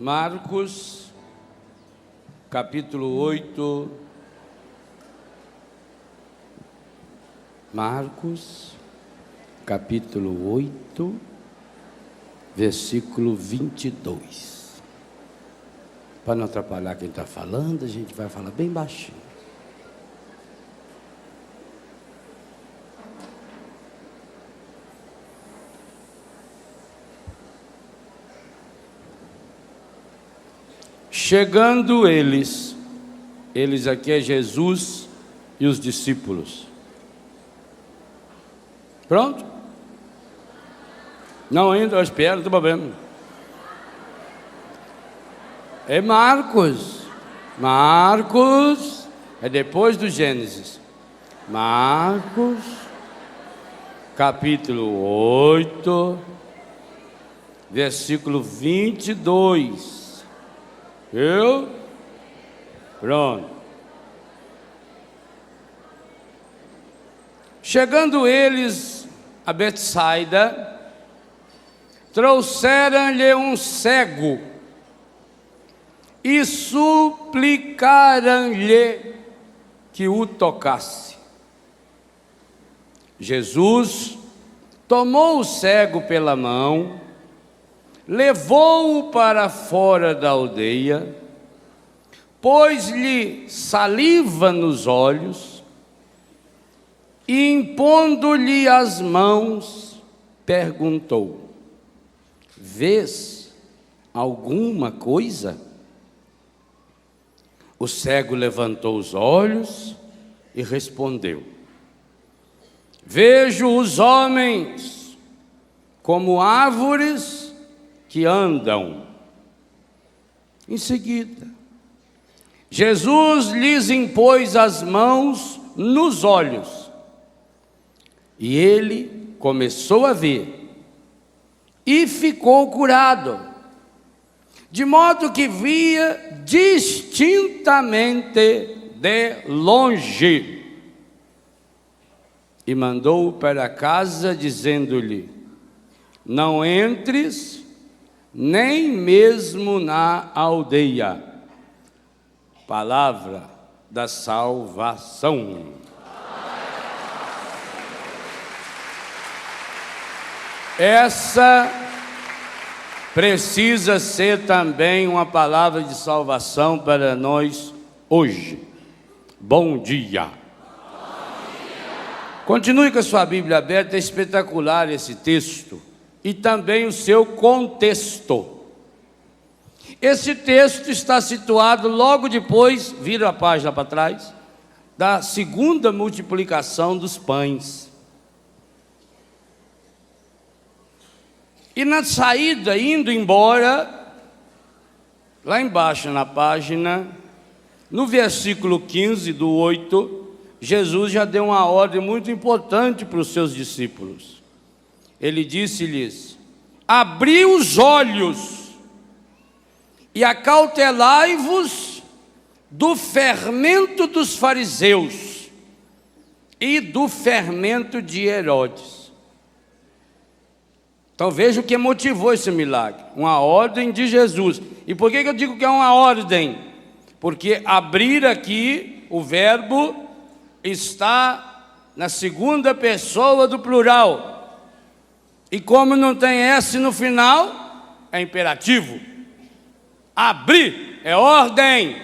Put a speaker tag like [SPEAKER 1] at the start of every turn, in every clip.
[SPEAKER 1] Marcos, capítulo 8. Marcos, capítulo 8, versículo 22. Para não atrapalhar quem está falando, a gente vai falar bem baixinho. Chegando eles aqui é Jesus e os discípulos. Pronto? Não ainda, eu espero, não tem problema. É Marcos. Marcos é depois do Gênesis. Marcos, capítulo 8, versículo 22. Eu? Pronto. Chegando eles a Betsaida, trouxeram-lhe um cego e suplicaram-lhe que o tocasse. Jesus tomou o cego pela mão, levou-o para fora da aldeia, pôs-lhe saliva nos olhos e, impondo-lhe as mãos, perguntou: vês alguma coisa? O cego levantou os olhos e respondeu: vejo os homens como árvores que andam. Em seguida, Jesus lhes impôs as mãos nos olhos e ele começou a ver e ficou curado, de modo que via distintamente de longe, e mandou-o para casa, dizendo-lhe: não entres nem mesmo na aldeia. Palavra da salvação. Essa precisa ser também uma palavra de salvação para nós hoje. Bom dia. Continue com a sua Bíblia aberta, é espetacular esse texto e também o seu contexto. Esse texto está situado logo depois, vira a página para trás, da segunda multiplicação dos pães. E na saída, indo embora, lá embaixo na página, no versículo 15 do 8, Jesus já deu uma ordem muito importante para os seus discípulos. Ele disse-lhes: abri os olhos e acautelai-vos do fermento dos fariseus e do fermento de Herodes. Então veja o que motivou esse milagre, uma ordem de Jesus. E por que eu digo que é uma ordem? Porque abrir aqui, o verbo está na segunda pessoa do plural. E como não tem S no final, é imperativo. Abrir é ordem.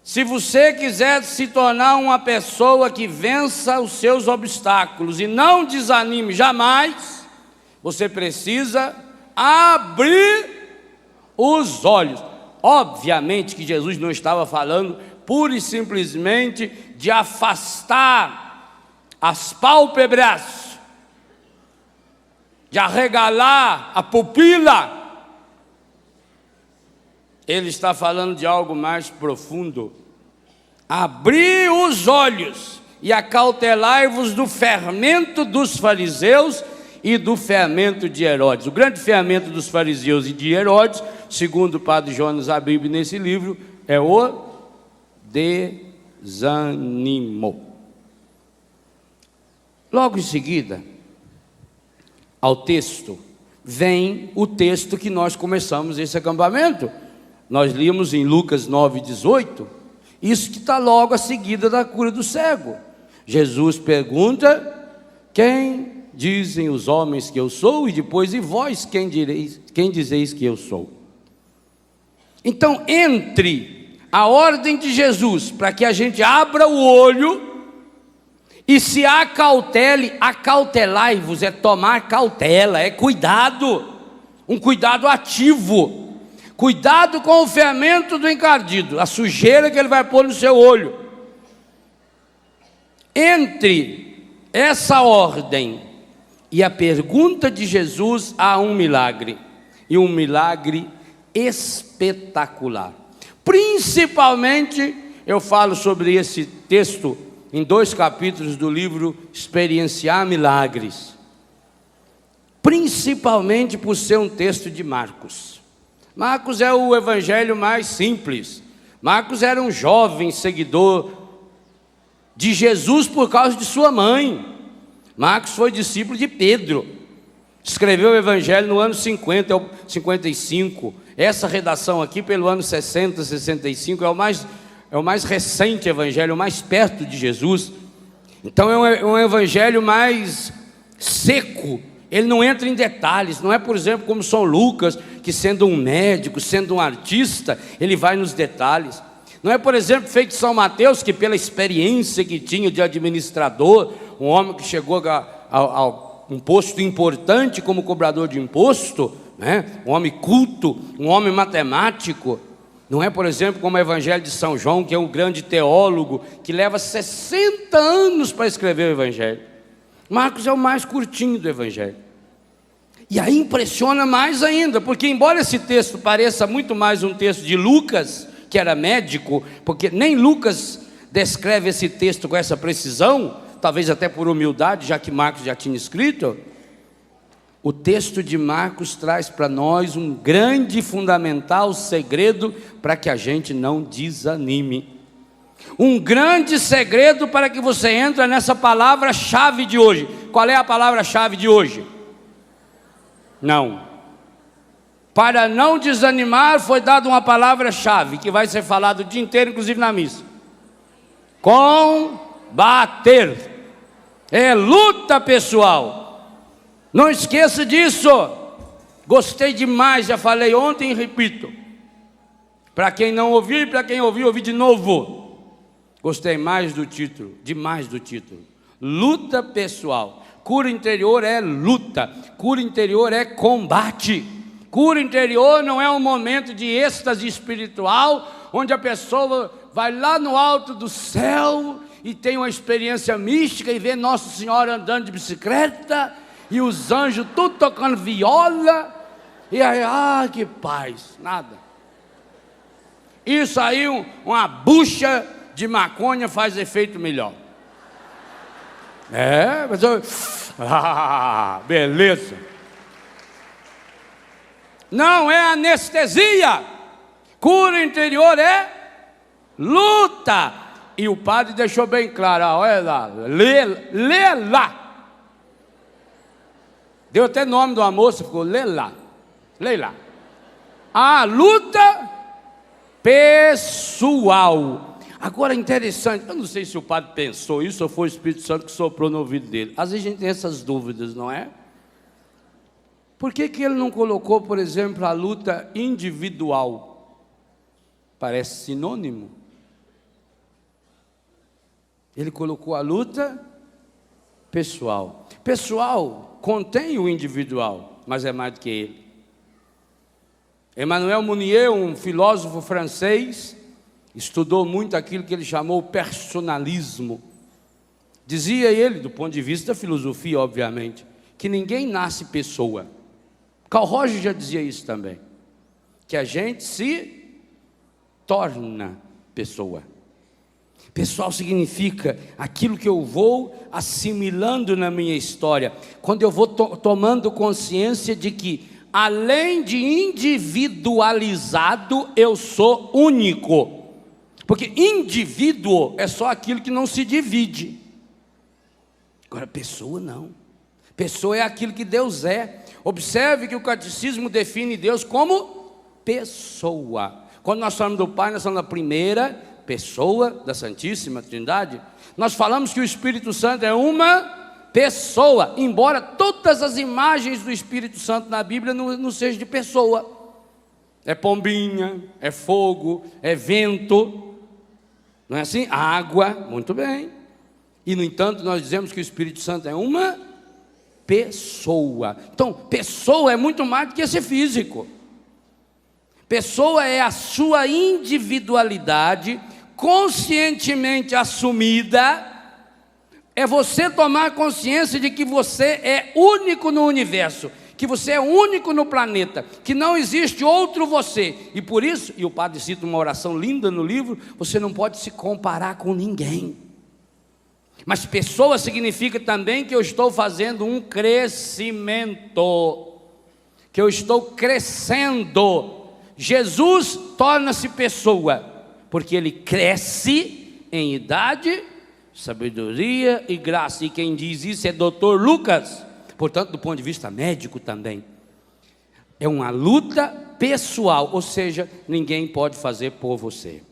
[SPEAKER 1] Se você quiser se tornar uma pessoa que vença os seus obstáculos e não desanime jamais, você precisa abrir os olhos. Obviamente que Jesus não estava falando pura e simplesmente de afastar as pálpebras, de arregalar a pupila. Ele está falando de algo mais profundo. Abri os olhos e acautelai-vos do fermento dos fariseus e do fermento de Herodes. O grande fermento dos fariseus e de Herodes, segundo o padre Jonas Abib nesse livro, é o desânimo. Logo em seguida ao texto, vem o texto que nós começamos esse acampamento. Nós líamos em Lucas 9:18, isso que está logo a seguida da cura do cego. Jesus pergunta: quem dizem os homens que eu sou? E depois, e vós quem dizeis que eu sou? Então, entre a ordem de Jesus para que a gente abra o olho e se acautele, acautelai-vos é tomar cautela, é cuidado, um cuidado ativo, cuidado com o fermento do encardido, a sujeira que ele vai pôr no seu olho. Entre essa ordem e a pergunta de Jesus, há um milagre, e um milagre espetacular. Principalmente, eu falo sobre esse texto em 2 capítulos do livro Experienciar Milagres, principalmente por ser um texto de Marcos. Marcos é o evangelho mais simples. Marcos era um jovem seguidor de Jesus por causa de sua mãe. Marcos foi discípulo de Pedro, escreveu o evangelho no ano 50 ou 55. Essa redação aqui pelo ano 60, 65 é o mais recente evangelho, o mais perto de Jesus. Então é um evangelho mais seco, ele não entra em detalhes, não é, por exemplo, como São Lucas, que sendo um médico, sendo um artista, ele vai nos detalhes. Não é, por exemplo, feito São Mateus, que pela experiência que tinha de administrador, um homem que chegou a um posto importante como cobrador de imposto, né? Um homem culto, um homem matemático. Não é, por exemplo, como o evangelho de São João, que é um grande teólogo, que leva 60 anos para escrever o evangelho. Marcos é o mais curtinho do evangelho. E aí impressiona mais ainda, porque embora esse texto pareça muito mais um texto de Lucas, que era médico, porque nem Lucas descreve esse texto com essa precisão, talvez até por humildade, já que Marcos já tinha escrito. O texto de Marcos traz para nós um grande e fundamental segredo para que a gente não desanime. Um grande segredo para que você entre nessa palavra-chave de hoje. Qual é a palavra-chave de hoje? Não. Para não desanimar foi dada uma palavra-chave que vai ser falada o dia inteiro, inclusive na missa. Combater. É luta pessoal. Não esqueça disso. Gostei demais, já falei ontem e repito. Para quem não ouviu e para quem ouviu, ouvi de novo. Gostei mais do título, demais do título. Luta pessoal. Cura interior é luta. Cura interior é combate. Cura interior não é um momento de êxtase espiritual, onde a pessoa vai lá no alto do céu e tem uma experiência mística e vê Nossa Senhora andando de bicicleta e os anjos tudo tocando viola, e aí, que paz, nada. Isso aí, uma bucha de maconha faz efeito melhor. Mas eu... beleza. Não é anestesia. Cura interior é luta. E o padre deixou bem claro, olha lá, lê lá. Deu até nome de uma moça, ficou Leila. A luta pessoal. Agora interessante, eu não sei se o padre pensou isso ou foi o Espírito Santo que soprou no ouvido dele. Às vezes a gente tem essas dúvidas, não é? Por que ele não colocou, por exemplo, a luta individual? Parece sinônimo. Ele colocou a luta pessoal. Pessoal contém o individual, mas é mais do que ele. Emmanuel Mounier, um filósofo francês, estudou muito aquilo que ele chamou personalismo. Dizia ele, do ponto de vista da filosofia, obviamente, que ninguém nasce pessoa. Carl Roger já dizia isso também, que a gente se torna pessoa. Pessoal significa aquilo que eu vou assimilando na minha história, quando eu vou tomando consciência de que, além de individualizado, eu sou único. Porque indivíduo é só aquilo que não se divide. Agora, pessoa não. Pessoa é aquilo que Deus é. Observe que o catecismo define Deus como pessoa. Quando nós falamos do Pai, nós falamos da primeira pessoa da Santíssima Trindade. Nós falamos que o Espírito Santo é uma pessoa, embora todas as imagens do Espírito Santo na Bíblia não sejam de pessoa. É pombinha, é fogo, é vento, não é assim? Água, muito bem. E no entanto nós dizemos que o Espírito Santo é uma pessoa. Então, pessoa é muito mais do que ser físico. Pessoa é a sua individualidade conscientemente assumida. É você tomar consciência de que você é único no universo, que você é único no planeta, que não existe outro você. E por isso, e o padre cita uma oração linda no livro, você não pode se comparar com ninguém. Mas pessoa significa também que eu estou fazendo um crescimento, que eu estou crescendo. Jesus torna-se pessoa, porque ele cresce em idade, sabedoria e graça. E quem diz isso é Dr. Lucas. Portanto, do ponto de vista médico também, é uma luta pessoal, ou seja, ninguém pode fazer por você.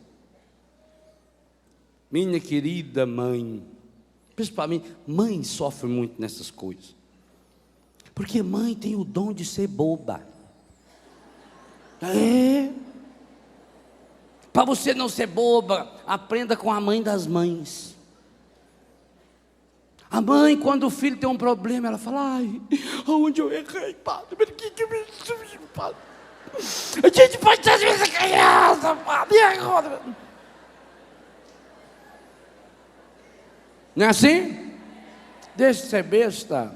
[SPEAKER 1] Minha querida mãe, principalmente, mãe sofre muito nessas coisas, porque mãe tem o dom de ser boba. Para você não ser boba, aprenda com a mãe das mães. A mãe, quando o filho tem um problema, ela fala: ai, onde eu errei, padre? Por que eu me subi, padre? A gente pode ter essa criança, padre, e agora? Não é assim? Deixa de ser besta.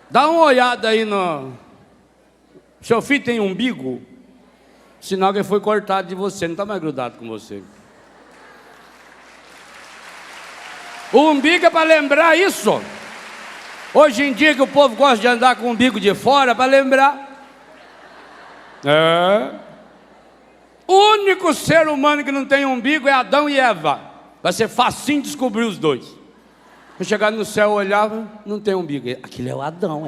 [SPEAKER 1] Dá uma olhada aí no... Seu filho tem umbigo? Sinal que ele foi cortado de você, não está mais grudado com você. O umbigo é para lembrar isso. Hoje em dia que o povo gosta de andar com o umbigo de fora, para lembrar. O único ser humano que não tem umbigo é Adão e Eva. Vai ser facinho descobrir os dois. Eu chegar no céu, eu olhava, não tem umbigo. Aquilo é o Adão,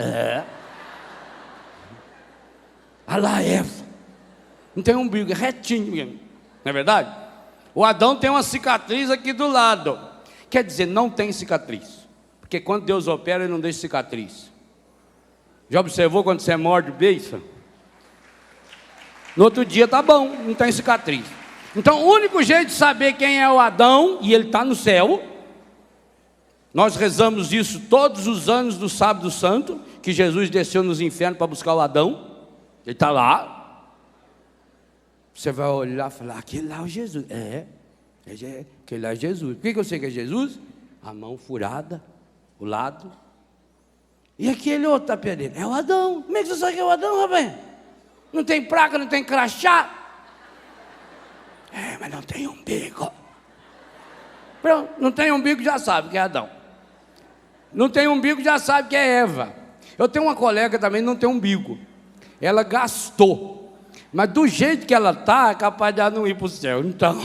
[SPEAKER 1] Olha lá, Eva. Não tem umbigo, é retinho. Não é verdade? O Adão tem uma cicatriz aqui do lado. Quer dizer, não tem cicatriz. Porque quando Deus opera, Ele não deixa cicatriz. Já observou quando você morde o beijo? No outro dia tá bom, não tem cicatriz. Então o único jeito de saber quem é o Adão, e ele está no céu, nós rezamos isso todos os anos do Sábado Santo, que Jesus desceu nos infernos para buscar o Adão. Ele está lá. Você vai olhar e falar: aquele lá é o Jesus. Aquele lá é Jesus. Por que eu sei que é Jesus? A mão furada, o lado. E aquele outro tapeadeiro? É o Adão. Como é que você sabe que é o Adão, rapaz? Não tem placa, não tem crachá. Mas não tem umbigo. Pronto, não tem umbigo, já sabe que é Adão. Não tem umbigo, já sabe que é Eva. Eu tenho uma colega também que não tem umbigo. Ela gastou. Mas do jeito que ela está, é capaz de ela não ir para o céu. Então...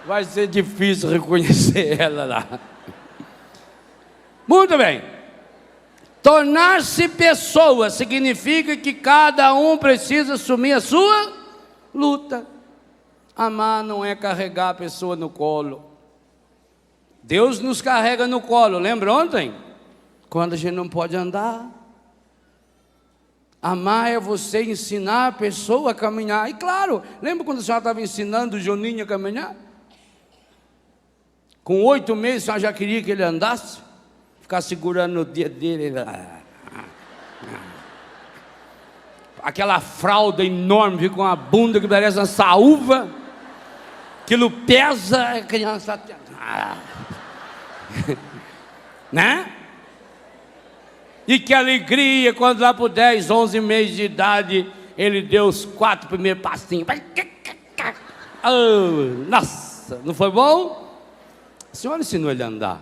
[SPEAKER 1] vai ser difícil reconhecer ela lá. Muito bem. Tornar-se pessoa significa que cada um precisa assumir a sua luta. Amar não é carregar a pessoa no colo. Deus nos carrega no colo. Lembra ontem? Quando a gente não pode andar. Amar é você ensinar a pessoa a caminhar. E claro, lembra quando a senhora estava ensinando o Juninho a caminhar? Com 8 meses, a senhora já queria que ele andasse? Ficar segurando no dia dele. Aquela fralda enorme, fica com uma bunda que parece uma saúva. Aquilo pesa, a criança... né? E que alegria, quando lá por 10, 11 meses de idade, ele deu os 4 primeiros passinhos. Oh, nossa, não foi bom? A senhora ensinou ele a andar.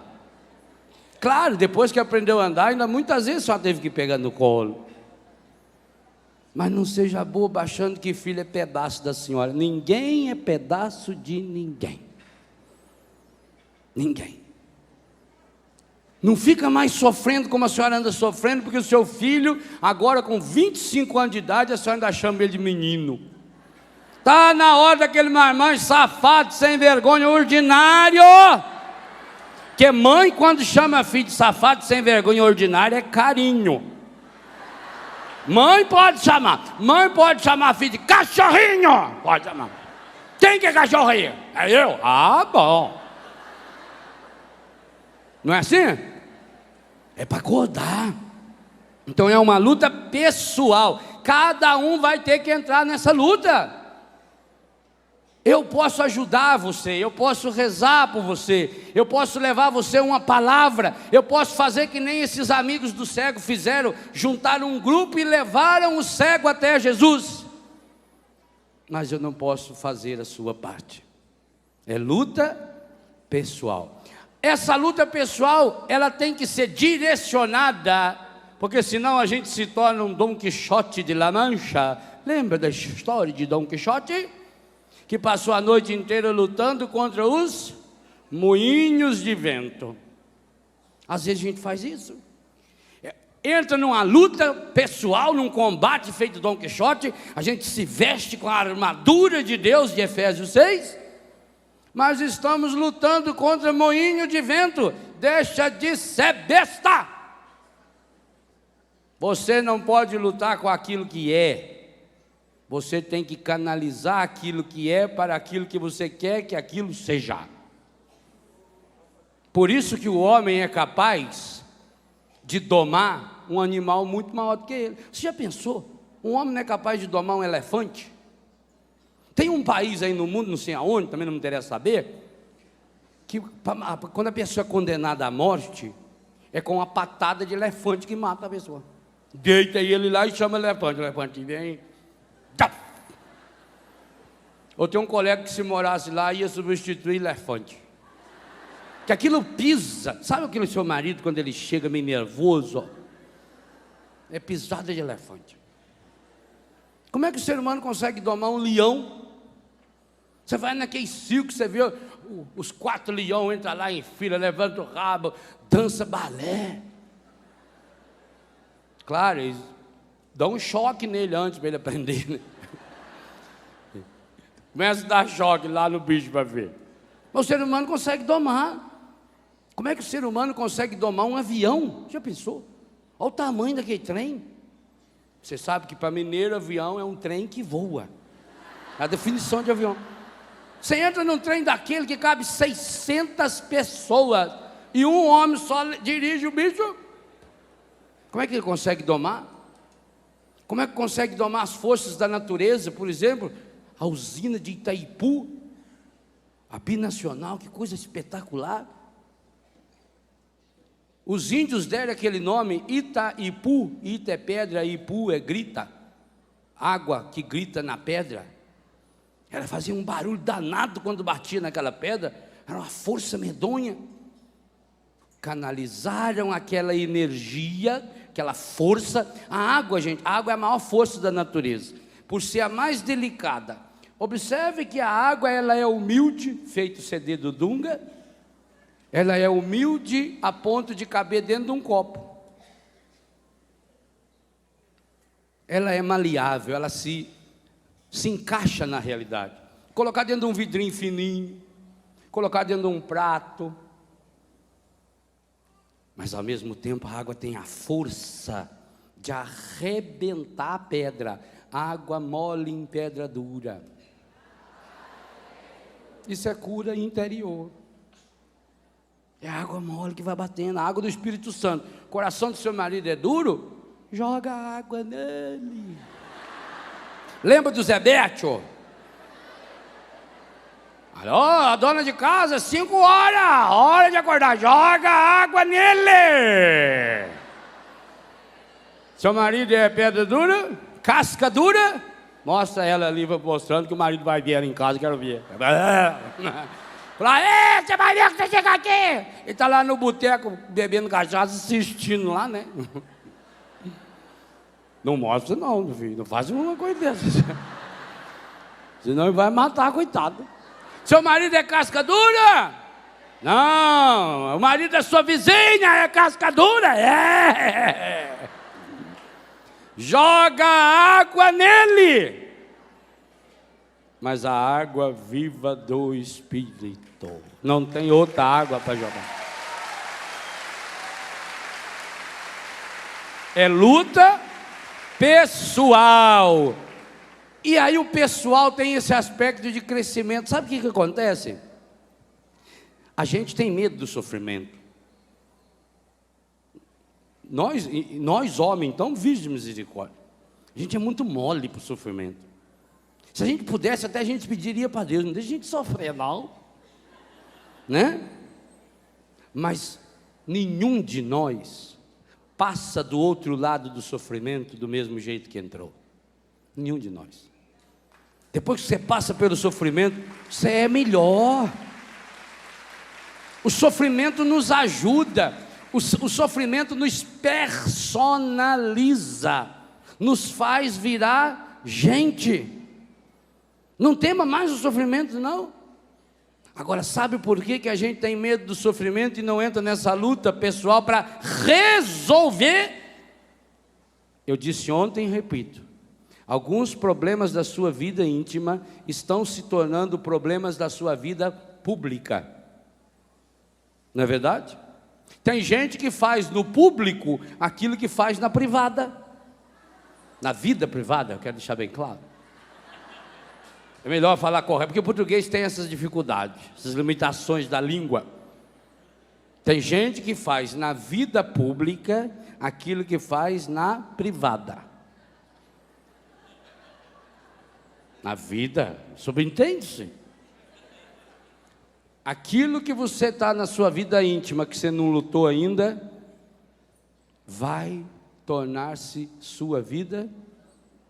[SPEAKER 1] Claro, depois que aprendeu a andar, ainda muitas vezes só teve que pegar no colo. Mas não seja boba achando que filho é pedaço da senhora. Ninguém é pedaço de ninguém. Ninguém. Não fica mais sofrendo como a senhora anda sofrendo, porque o seu filho, agora com 25 anos de idade, a senhora ainda chama ele de menino. Está na hora daquele marmanjo safado, sem vergonha, ordinário. Porque mãe, quando chama filho de safado, sem vergonha, ordinário, é carinho. Mãe pode chamar filho de cachorrinho. Pode chamar. Quem que é cachorrinho? É eu? Ah, bom. Não é assim? É para acordar. Então é uma luta pessoal. Cada um vai ter que entrar nessa luta. Eu posso ajudar você, eu posso rezar por você, eu posso levar você uma palavra, eu posso fazer que nem esses amigos do cego fizeram, juntaram um grupo e levaram o cego até Jesus. Mas eu não posso fazer a sua parte. É luta pessoal. Essa luta pessoal, ela tem que ser direcionada, porque senão a gente se torna um Dom Quixote de La Mancha. Lembra da história de Dom Quixote? Que passou a noite inteira lutando contra os moinhos de vento. Às vezes a gente faz isso. Entra numa luta pessoal, num combate feito Dom Quixote, a gente se veste com a armadura de Deus de Efésios 6, mas estamos lutando contra moinho de vento. Deixa de ser besta. Você não pode lutar com aquilo que é. Você tem que canalizar aquilo que é para aquilo que você quer que aquilo seja. Por isso que o homem é capaz de domar um animal muito maior do que ele. Você já pensou? Um homem não é capaz de domar um elefante? Tem um país aí no mundo, não sei aonde, também não me interessa saber, que quando a pessoa é condenada à morte, é com uma patada de elefante que mata a pessoa. Deita ele lá e chama elefante. O elefante vem... Ou tem um colega que se morasse lá ia substituir elefante. Que aquilo pisa. Sabe aquele seu marido quando ele chega meio nervoso? É pisada de elefante. Como é que o ser humano consegue domar um leão? Você vai naquele circo, você vê os 4 leões entram lá em fila, levanta o rabo, dança balé. Claro, eles dão um choque nele antes para ele aprender, né? Começa a dar choque lá no bicho para ver. Mas o ser humano consegue domar. Como é que o ser humano consegue domar um avião? Já pensou? Olha o tamanho daquele trem. Você sabe que para mineiro, avião é um trem que voa. É a definição de avião. Você entra num trem daquele que cabe 600 pessoas e um homem só dirige o bicho. Como é que ele consegue domar? Como é que consegue domar as forças da natureza? Por exemplo, a usina de Itaipu, a binacional, que coisa espetacular. Os índios deram aquele nome Itaipu. Ita é pedra, Ipu é grita. Água que grita na pedra. Ela fazia um barulho danado quando batia naquela pedra. Era uma força medonha. Canalizaram aquela energia, aquela força. A água, gente, a água é a maior força da natureza, por ser a mais delicada. Observe que a água, ela é humilde, feito CD do Dunga. Ela é humilde a ponto de caber dentro de um copo. Ela é maleável, ela se encaixa na realidade. Colocar dentro de um vidrinho fininho, colocar dentro de um prato. Mas ao mesmo tempo a água tem a força de arrebentar a pedra. Água mole em pedra dura. Isso é cura interior. É a água mole que vai batendo, a água do Espírito Santo. O coração do seu marido é duro? Joga água nele. Lembra do Zé Bétio? Alô, a dona de casa, 5 horas, hora de acordar, joga água nele. Seu marido é pedra dura, casca dura, mostra ela ali, mostrando que o marido vai ver ela em casa, quero ver. Fala, você vai ver que você chega aqui. Ele está lá no boteco, bebendo cachaça, assistindo lá, né? Não mostra não, meu filho, não faz uma coisa dessa. Senão ele vai matar, coitado. Seu marido é casca dura? Não, o marido da sua vizinha é casca dura. É. Joga água nele. Mas a água viva do Espírito. Não tem outra água para jogar. É luta pessoal. E aí o pessoal tem esse aspecto de crescimento. Sabe o que acontece? A gente tem medo do sofrimento. Nós homens, então, vide de misericórdia. A gente é muito mole para o sofrimento. Se a gente pudesse, até a gente pediria para Deus, não deixa a gente sofrer, não. Né? Mas nenhum de nós passa do outro lado do sofrimento do mesmo jeito que entrou. Nenhum de nós. Depois que você passa pelo sofrimento, você é melhor. O sofrimento nos ajuda, o sofrimento nos personaliza, nos faz virar gente. Não tema mais o sofrimento, não. Agora, sabe por que a gente tem medo do sofrimento e não entra nessa luta pessoal para resolver? Eu disse ontem e repito. Alguns problemas da sua vida íntima estão se tornando problemas da sua vida pública. Não é verdade? Tem gente que faz no público aquilo que faz na privada. Na vida privada, eu quero deixar bem claro. É melhor falar correto, porque o português tem essas dificuldades, essas limitações da língua. Tem gente que faz na vida pública aquilo que faz na privada. Na vida, subentende-se. Aquilo que você está na sua vida íntima, que você não lutou ainda, vai tornar-se sua vida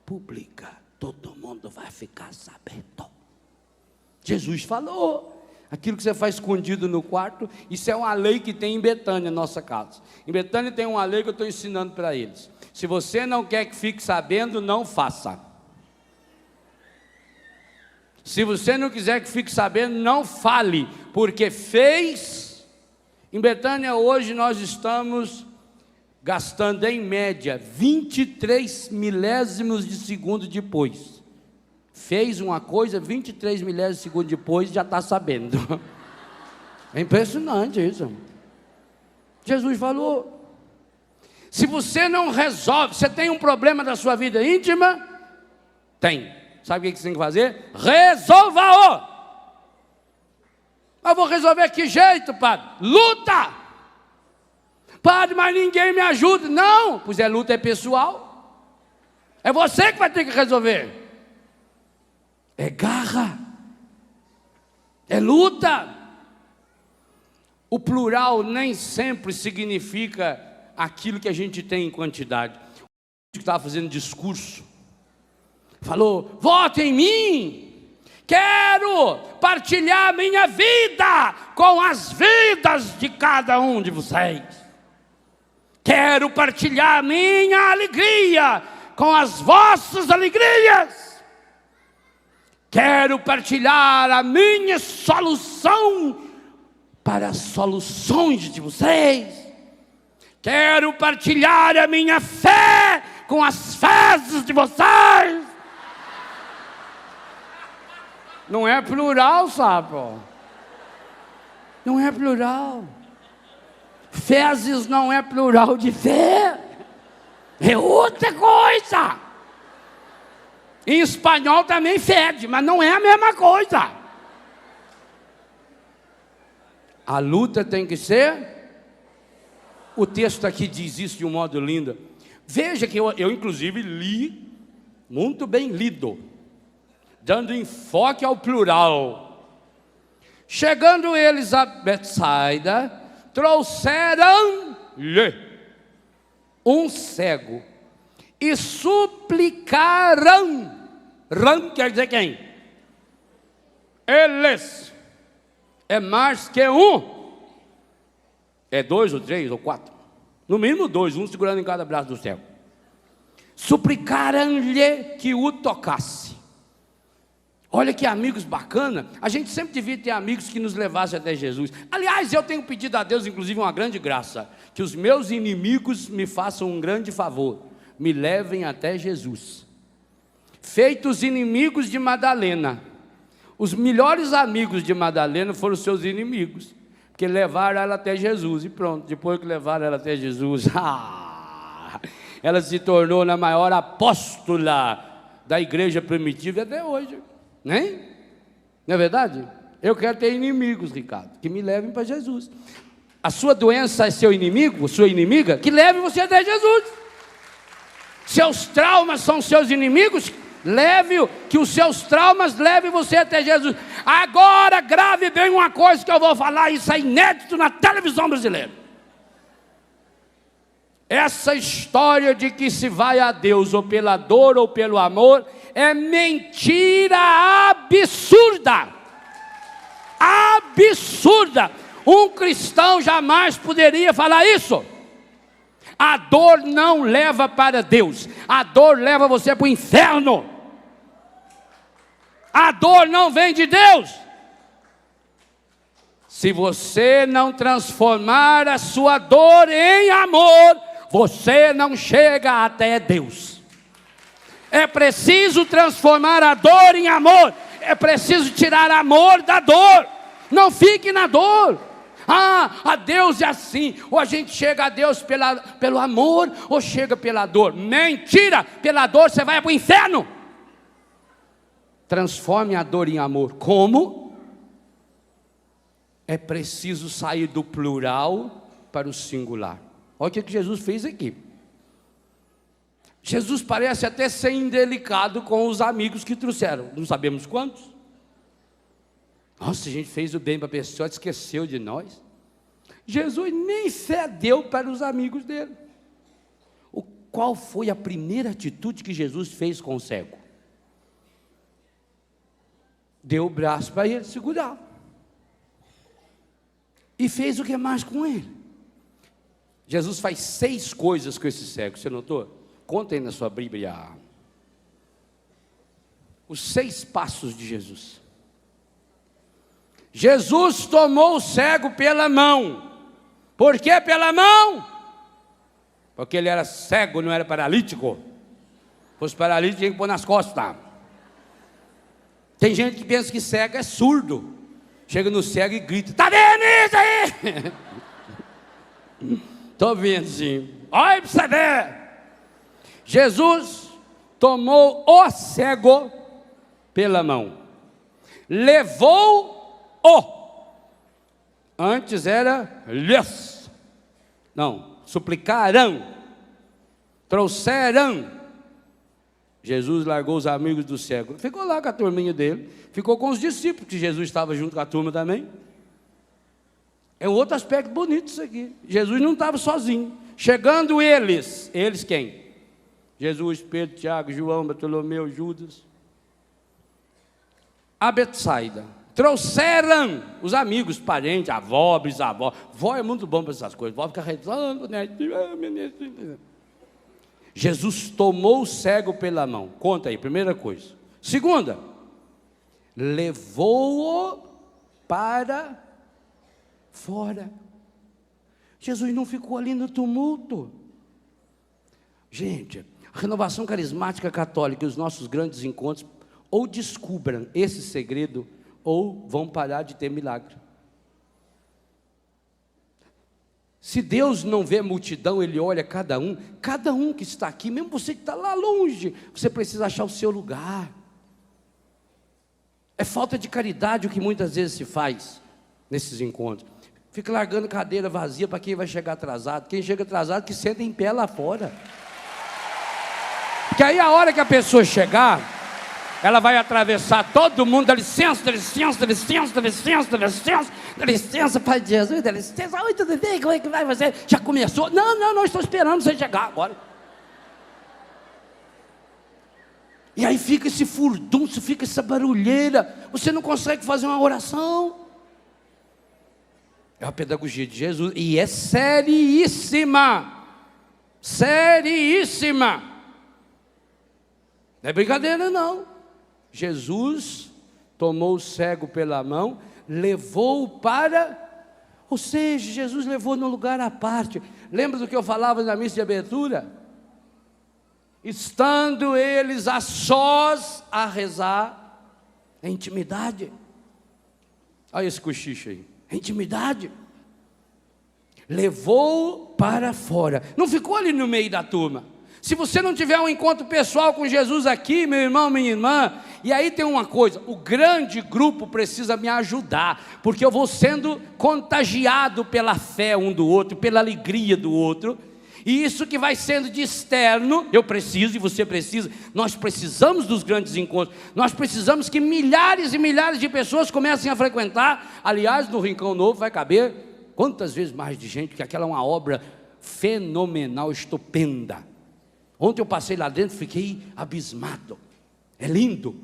[SPEAKER 1] pública. Todo mundo vai ficar sabendo. Jesus falou, aquilo que você faz escondido no quarto, isso é uma lei que tem em Betânia, nossa casa. Em Betânia tem uma lei que eu estou ensinando para eles. Se você não quer que fique sabendo, não faça. Se você não quiser que fique sabendo, não fale, porque fez. Em Betânia hoje nós estamos gastando em média 23 milésimos de segundo depois. Fez uma coisa, 23 milésimos de segundo depois já está sabendo. É impressionante isso. Jesus falou, se você não resolve, você tem um problema da sua vida íntima? Tem. Sabe o que você tem que fazer? Resolva-o! Eu vou resolver que jeito, padre? Luta! Padre, mas ninguém me ajuda. Não, pois a luta é pessoal. É você que vai ter que resolver. É garra. É luta. O plural nem sempre significa aquilo que a gente tem em quantidade. O que estava fazendo discurso falou, vote em mim, quero partilhar minha vida com as vidas de cada um de vocês. Quero partilhar minha alegria com as vossas alegrias. Quero partilhar a minha solução para as soluções de vocês. Quero partilhar a minha fé com as fezes de vocês. Não é plural, sabe? Não é plural. Fezes não é plural de fé. É outra coisa. Em espanhol também fede, mas não é a mesma coisa. A luta tem que ser. O texto aqui diz isso de um modo lindo. Veja que eu inclusive li, muito bem lido, dando enfoque ao plural. Chegando eles a Betsaida, trouxeram-lhe um cego e suplicaram. Ram quer dizer quem? Eles. É mais que um. É 2 ou 3 ou 4. No mínimo 2, um segurando em cada braço do cego. Suplicaram-lhe que o tocasse. Olha que amigos bacana. A gente sempre devia ter amigos que nos levassem até Jesus. Aliás, eu tenho pedido a Deus, inclusive, uma grande graça: que os meus inimigos me façam um grande favor, me levem até Jesus. Feitos inimigos de Madalena, os melhores amigos de Madalena foram os seus inimigos, porque levaram ela até Jesus, e pronto. Depois que levaram ela até Jesus, ela se tornou a maior apóstola da igreja primitiva até hoje, né? Não é verdade? Eu quero ter inimigos, Ricardo, que me levem para Jesus. A sua doença é seu inimigo, sua inimiga, que leve você até Jesus. Seus traumas são seus inimigos, que os seus traumas levem você até Jesus. Agora grave bem uma coisa que eu vou falar, isso é inédito na televisão brasileira. Essa história de que se vai a Deus ou pela dor ou pelo amor é mentira absurda. Absurda. Um cristão jamais poderia falar isso. A dor não leva para Deus, a dor leva você para o inferno. A dor não vem de Deus. Se você não transformar a sua dor em amor, você não chega até Deus. É preciso transformar a dor em amor. É preciso tirar amor da dor. Não fique na dor. A Deus é assim, ou a gente chega a Deus pelo amor, ou chega pela dor. Mentira, pela dor você vai para o inferno. Transforme a dor em amor. Como? É preciso sair do plural para o singular. Olha o que Jesus fez aqui. Jesus parece até ser indelicado com os amigos que trouxeram, não sabemos quantos. Nossa, a gente fez o bem para a pessoa, esqueceu de nós. Jesus nem cedeu para os amigos dele. Qual foi a primeira atitude que Jesus fez com o cego? Deu o braço para ele segurar. E fez o que mais com ele? Jesus faz 6 coisas com esse cego, você notou? Conta aí na sua Bíblia. Os 6 passos de Jesus. Jesus tomou o cego pela mão. Por que pela mão? Porque ele era cego, não era paralítico. Se fosse paralítico, tinha que pôr nas costas. Tem gente que pensa que cego é surdo. Chega no cego e grita: está vendo isso aí? Estou vendo sim. Olha para você ver. Jesus tomou o cego pela mão. Levou-o. Antes era lhes. Não, suplicaram. Trouxeram. Jesus largou os amigos do cego. Ficou lá com a turminha dele. Ficou com os discípulos, que Jesus estava junto com a turma também. É um outro aspecto bonito isso aqui. Jesus não estava sozinho. Chegando eles quem? Jesus, Pedro, Tiago, João, Bartolomeu, Judas. A Betsaida. Trouxeram os amigos, parentes, avó, bisavó. Vó é muito bom para essas coisas. Vó fica rezando, né? Jesus tomou o cego pela mão. Conta aí, primeira coisa. Segunda, levou-o para fora. Jesus não ficou ali no tumulto. Gente, a renovação carismática católica e os nossos grandes encontros ou descubram esse segredo ou vão parar de ter milagre. Se Deus não vê multidão, Ele olha cada um que está aqui, mesmo você que está lá longe, você precisa achar o seu lugar. É falta de caridade o que muitas vezes se faz nesses encontros. Fica largando cadeira vazia para quem vai chegar atrasado. Quem chega atrasado que senta em pé lá fora. Porque aí a hora que a pessoa chegar, ela vai atravessar todo mundo. Dá licença, dá licença, dá licença, dá licença, dá licença, dá licença, Pai de Jesus, dá licença. Oi, tudo bem? Como é que vai você? Já começou? Não, estou esperando você chegar agora. E aí fica esse furdunço, fica essa barulheira. Você não consegue fazer uma oração. É a pedagogia de Jesus. E é seríssima. Seríssima. Não é brincadeira não. Jesus tomou o cego pela mão, levou-o para... Ou seja, Jesus levou num lugar à parte. Lembra do que eu falava na missa de abertura? Estando eles a sós a rezar, é intimidade. Olha esse cochicho aí, é intimidade. Levou para fora, não ficou ali no meio da turma. Se você não tiver um encontro pessoal com Jesus aqui, meu irmão, minha irmã, e aí tem uma coisa, o grande grupo precisa me ajudar, porque eu vou sendo contagiado pela fé um do outro, pela alegria do outro, e isso que vai sendo de externo, eu preciso e você precisa, nós precisamos dos grandes encontros, nós precisamos que milhares e milhares de pessoas comecem a frequentar. Aliás, no Rincão Novo vai caber quantas vezes mais de gente, porque aquela é uma obra fenomenal, estupenda. Ontem eu passei lá dentro, fiquei abismado, é lindo.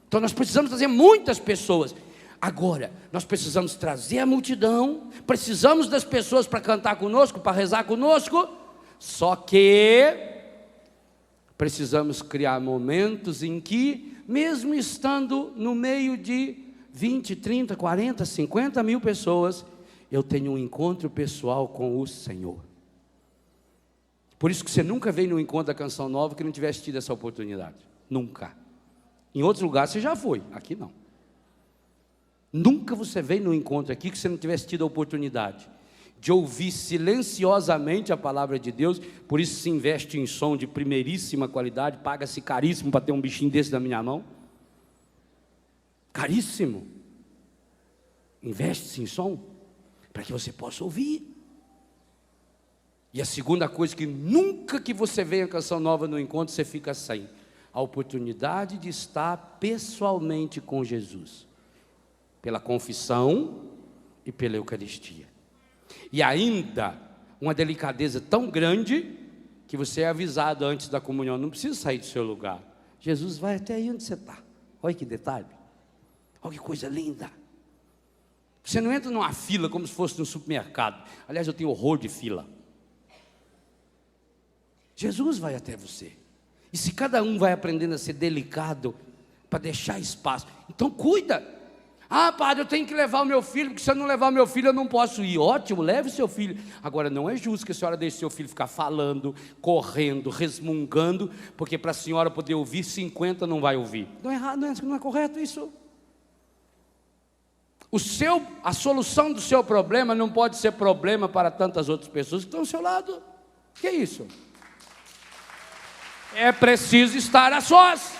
[SPEAKER 1] Então nós precisamos trazer muitas pessoas. Agora, nós precisamos trazer a multidão, precisamos das pessoas para cantar conosco, para rezar conosco, só que precisamos criar momentos em que, mesmo estando no meio de 20, 30, 40, 50 mil pessoas, eu tenho um encontro pessoal com o Senhor. Por isso que você nunca veio no encontro da Canção Nova que não tivesse tido essa oportunidade. Nunca. Em outros lugares você já foi, aqui não. Nunca você veio no encontro aqui que você não tivesse tido a oportunidade de ouvir silenciosamente a palavra de Deus. Por isso se investe em som de primeiríssima qualidade, paga-se caríssimo para ter um bichinho desse na minha mão. Caríssimo. Investe-se em som para que você possa ouvir. E a segunda coisa, que nunca que você venha a Canção Nova no encontro, você fica sem a oportunidade de estar pessoalmente com Jesus, pela confissão e pela Eucaristia. E ainda, uma delicadeza tão grande, que você é avisado antes da comunhão, não precisa sair do seu lugar, Jesus vai até aí onde você está. Olha que detalhe, olha que coisa linda. Você não entra numa fila como se fosse no supermercado. Aliás, eu tenho horror de fila. Jesus vai até você. E se cada um vai aprendendo a ser delicado, para deixar espaço, então cuida. Ah, padre, eu tenho que levar o meu filho, porque se eu não levar o meu filho eu não posso ir. Ótimo, leve o seu filho. Agora, não é justo que a senhora deixe seu filho ficar falando, correndo, resmungando, porque para a senhora poder ouvir, 50 não vai ouvir. Não é errado, não é correto isso. A solução do seu problema não pode ser problema para tantas outras pessoas que estão ao seu lado. Que é isso? É preciso estar a sós.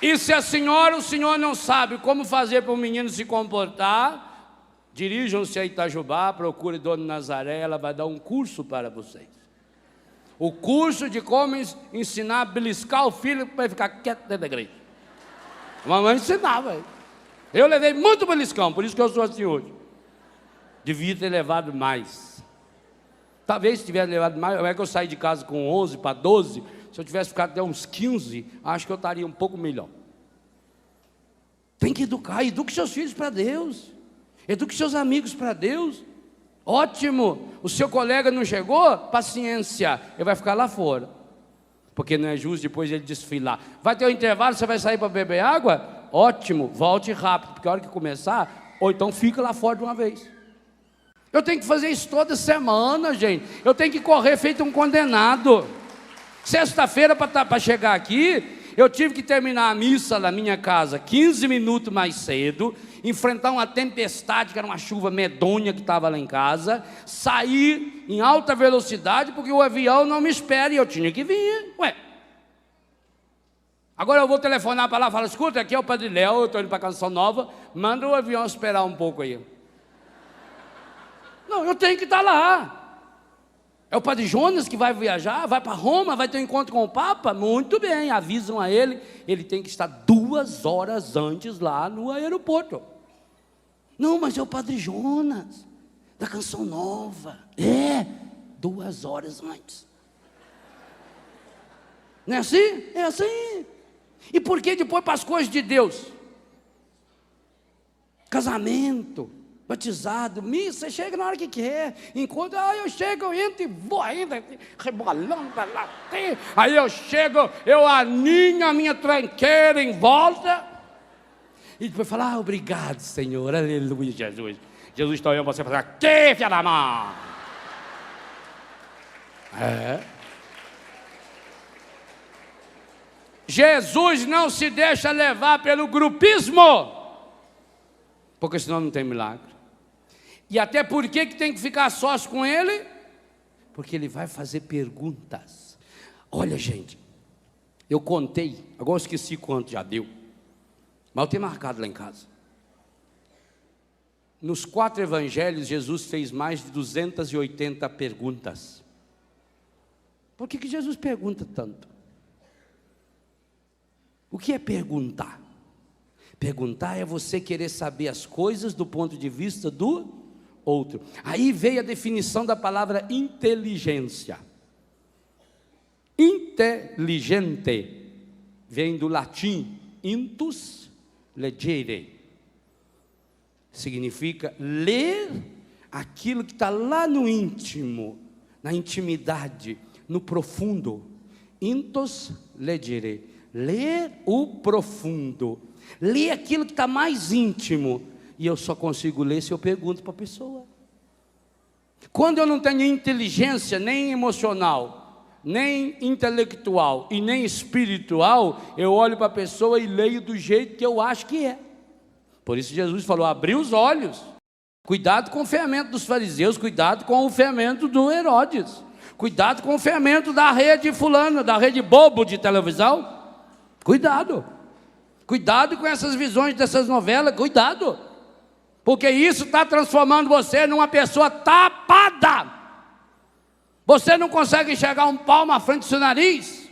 [SPEAKER 1] E se a senhora, o senhor não sabe como fazer para o menino se comportar, dirijam-se a Itajubá, procure Dona Nazaré, ela vai dar um curso para vocês. O curso de como ensinar a beliscar o filho para ficar quieto dentro da igreja. A mamãe ensinava. Eu levei muito beliscão, por isso que eu sou assim hoje. Devia ter levado mais. Talvez se tivesse levado mais, é que eu saí de casa com 11 para 12, se eu tivesse ficado até uns 15, acho que eu estaria um pouco melhor. Tem que educar, eduque seus filhos para Deus, eduque seus amigos para Deus. Ótimo, o seu colega não chegou? Paciência, ele vai ficar lá fora, porque não é justo depois ele desfilar. Vai ter um intervalo, você vai sair para beber água? Ótimo, volte rápido, porque a hora que começar, ou então fica lá fora de uma vez. Eu tenho que fazer isso toda semana, gente. Eu tenho que correr feito um condenado. Sexta-feira, para chegar aqui, eu tive que terminar a missa na minha casa 15 minutos mais cedo, enfrentar uma tempestade, que era uma chuva medonha que estava lá em casa, sair em alta velocidade, porque o avião não me espera, e eu tinha que vir. Ué. Agora eu vou telefonar para lá e falar: escuta, aqui é o Padre Léo, eu estou indo para a Canção Nova, manda o avião esperar um pouco aí. Não, eu tenho que estar lá. É o Padre Jonas que vai viajar, vai para Roma, vai ter um encontro com o Papa? Muito bem, avisam a ele, ele tem que estar 2 horas antes lá no aeroporto. Não, mas é o Padre Jonas, da Canção Nova. 2 horas antes. Não é assim? É assim. E por que depois para as coisas de Deus? Casamento, batizado, missa, você chega na hora que quer, enquanto eu chego, eu entro e vou ainda, rebolando para lá, aí eu chego, eu aninho a minha tranqueira em volta, E depois fala, obrigado, Senhor, aleluia, Jesus. Jesus está olhando para você e fala, que filha da mãe? Jesus não se deixa levar pelo grupismo, porque senão não tem milagre. E até por que tem que ficar sócio com ele? Porque ele vai fazer perguntas. Olha, gente, eu contei, agora eu esqueci quanto já deu, mas eu tenho marcado lá em casa. Nos 4 evangelhos, Jesus fez mais de 280 perguntas. Por que Jesus pergunta tanto? O que é perguntar? Perguntar é você querer saber as coisas do ponto de vista do outro. Aí veio a definição da palavra inteligência. Inteligente vem do latim intus legere. Significa ler aquilo que está lá no íntimo, na intimidade, no profundo. Intus legere, ler o profundo, ler aquilo que está mais íntimo. E eu só consigo ler se eu pergunto para a pessoa. Quando eu não tenho inteligência nem emocional, nem intelectual e nem espiritual, eu olho para a pessoa e leio do jeito que eu acho que é. Por isso Jesus falou, abrir os olhos. Cuidado com o fermento dos fariseus, cuidado com o fermento do Herodes. Cuidado com o fermento da rede fulana, da rede bobo de televisão. Cuidado. Cuidado com essas visões dessas novelas, cuidado. Porque isso está transformando você numa pessoa tapada. Você não consegue enxergar um palmo à frente do seu nariz.